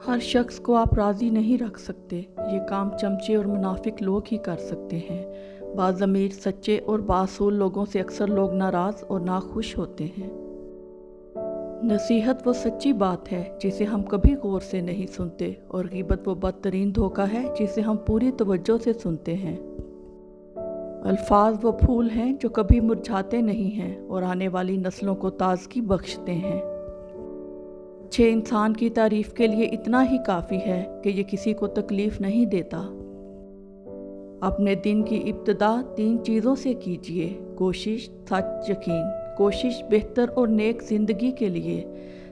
हर शख्स को आप राज़ी नहीं रख सकते। ये काम चमचे और मुनाफिक लोग ही कर सकते हैं। बाज़मीर सच्चे और बासूल लोगों से अक्सर लोग नाराज़ और नाखुश होते हैं। नसीहत वो सच्ची बात है जिसे हम कभी गौर से नहीं सुनते, और ग़ीबत वो बदतरीन धोखा है जिसे हम पूरी तवज्जो से सुनते हैं। अल्फाज वो फूल हैं जो कभी मुरझाते नहीं हैं और आने वाली नस्लों को ताज़गी बख्शते हैं। अच्छे इंसान की तारीफ़ के लिए इतना ही काफ़ी है कि ये किसी को तकलीफ़ नहीं देता। अपने दिन की इब्तिदा 3 चीज़ों से कीजिए: कोशिश, सच, यकीन। कोशिश बेहतर और नेक ज़िंदगी के लिए,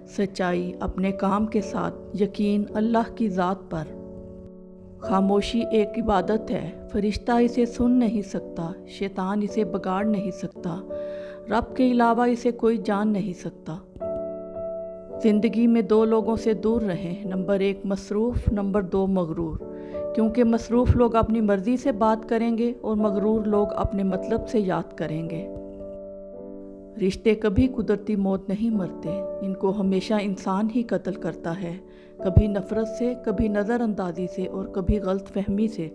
सच्चाई अपने काम के साथ, यकीन अल्लाह की ज़ात पर। खामोशी एक इबादत है। फरिश्ता इसे सुन नहीं सकता, शैतान इसे बिगाड़ नहीं सकता, रब के अलावा इसे कोई जान नहीं सकता। ज़िंदगी में 2 लोगों से दूर रहें। नंबर 1 मसरूफ़, नंबर 2 मगरूर। क्योंकि मसरूफ़ लोग अपनी मर्ज़ी से बात करेंगे और मगरूर लोग अपने मतलब से याद करेंगे। रिश्ते कभी कुदरती मौत नहीं मरते, इनको हमेशा इंसान ही कत्ल करता है, कभी नफ़रत से, कभी नज़रअंदाजी से और कभी गलत फहमी से।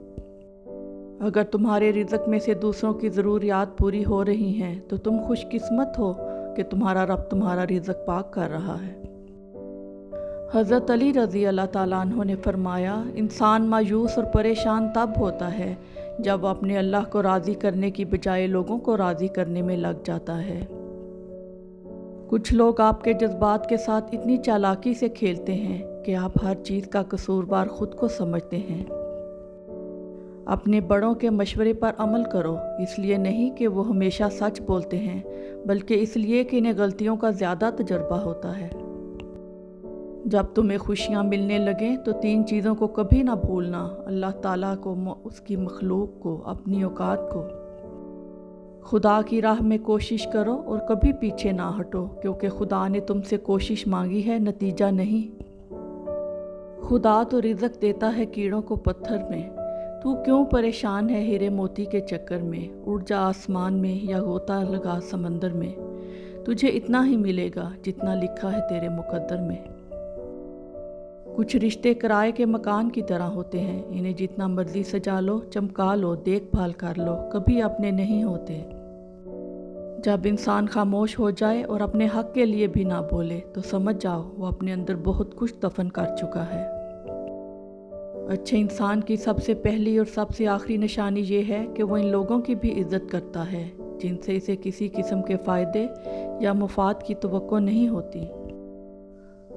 अगर तुम्हारे रिज़्क़ में से दूसरों की ज़रूरियात पूरी हो रही हैं तो तुम खुशकिस्मत हो कि तुम्हारा रब तुम्हारा रिज़्क़ पाक कर रहा है। हज़रत अली रज़ी अल्लाह ताला अन्हु ने फरमाया, इंसान मायूस और परेशान तब होता है जब वो अपने अल्लाह को राज़ी करने की बजाय लोगों को राज़ी करने में लग जाता है। कुछ लोग आपके जज्बात के साथ इतनी चालाकी से खेलते हैं कि आप हर चीज़ का कसूरवार खुद को समझते हैं। अपने बड़ों के मशवरे पर अमल करो, इसलिए नहीं कि वो हमेशा सच बोलते हैं, बल्कि इसलिए कि इन्हें गलतियों का ज़्यादा तजुर्बा होता है। जब तुम्हें खुशियाँ मिलने लगें तो 3 चीज़ों को कभी ना भूलना: अल्लाह ताला को, उसकी मखलूक को, अपनी औकात को। खुदा की राह में कोशिश करो और कभी पीछे ना हटो, क्योंकि खुदा ने तुमसे कोशिश मांगी है, नतीजा नहीं। खुदा तो रिज़्क़ देता है कीड़ों को पत्थर में। तू क्यों परेशान है हीरे मोती के चक्कर में? उड़ जा आसमान में या गोता लगा समंदर में। तुझे इतना ही मिलेगा जितना लिखा है तेरे मुकद्दर में। कुछ रिश्ते किराए के मकान की तरह होते हैं, इन्हें जितना मर्जी सजा लो, चमका लो, देखभाल कर लो, कभी अपने नहीं होते। जब इंसान खामोश हो जाए और अपने हक के लिए भी ना बोले तो समझ जाओ वो अपने अंदर बहुत कुछ दफन कर चुका है। अच्छे इंसान की सबसे पहली और सबसे आखिरी निशानी ये है कि वो इन लोगों की भी इज़्ज़त करता है जिनसे इसे किसी किस्म के फ़ायदे या मुफाद की तवक्को नहीं होती।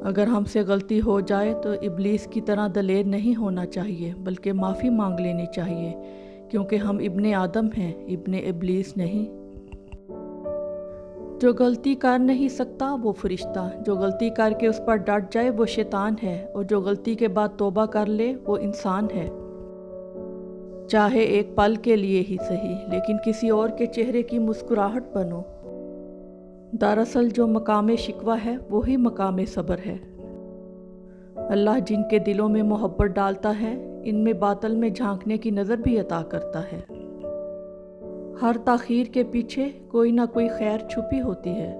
अगर हमसे गलती हो जाए तो इब्लीस की तरह दलेर नहीं होना चाहिए, बल्कि माफ़ी मांग लेनी चाहिए, क्योंकि हम इब्ने आदम हैं, इब्ने इब्लीस नहीं। जो गलती कर नहीं सकता वो फरिश्ता, जो गलती करके उस पर डट जाए वो शैतान है, और जो गलती के बाद तौबा कर ले वो इंसान है। चाहे एक पल के लिए ही सही, लेकिन किसी और के चेहरे की मुस्कुराहट बनो। दरअसल जो मकाम शिकवा है वही मकाम सब्र है। अल्लाह जिनके दिलों में मोहब्बत डालता है, इनमें बातल में झांकने की नज़र भी अता करता है। हर ताख़ीर के पीछे कोई ना कोई खैर छुपी होती है।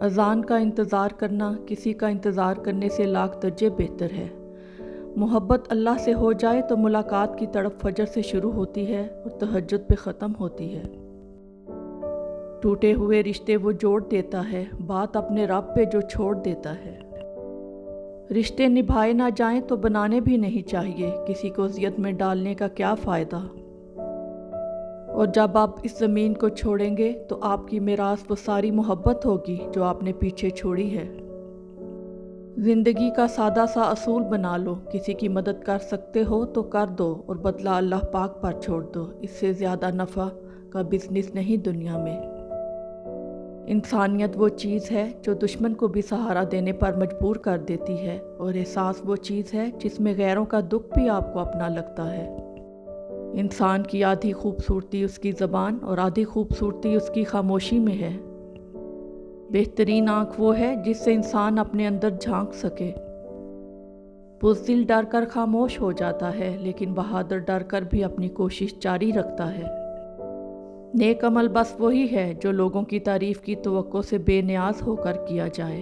अज़ान का इंतज़ार करना किसी का इंतज़ार करने से लाख दर्जे बेहतर है। मोहब्बत अल्लाह से हो जाए तो मुलाकात की तड़प फजर से शुरू होती है और तहज्जुद पे ख़त्म होती है। टूटे हुए रिश्ते वो जोड़ देता है, बात अपने रब पे जो छोड़ देता है। रिश्ते निभाए ना जाएं तो बनाने भी नहीं चाहिए, किसी को ज़ियत में डालने का क्या फ़ायदा। और जब आप इस ज़मीन को छोड़ेंगे तो आपकी मीरास वो सारी मोहब्बत होगी जो आपने पीछे छोड़ी है। ज़िंदगी का सादा सा असूल बना लो, किसी की मदद कर सकते हो तो कर दो और बदला अल्लाह पाक पर छोड़ दो। इससे ज़्यादा नफ़ा का बिज़नेस नहीं दुनिया में। इंसानियत वो चीज़ है जो दुश्मन को भी सहारा देने पर मजबूर कर देती है, और एहसास वो चीज़ है जिसमें गैरों का दुख भी आपको अपना लगता है। इंसान की आधी खूबसूरती उसकी ज़बान और आधी खूबसूरती उसकी खामोशी में है। बेहतरीन आँख वो है जिससे इंसान अपने अंदर झांक सके। बुज़दिल डर कर खामोश हो जाता है, लेकिन बहादुर डर कर भी अपनी कोशिश जारी रखता है। नेक अमल बस वही है जो लोगों की तारीफ़ की तवक्को से बेनियाज होकर किया जाए।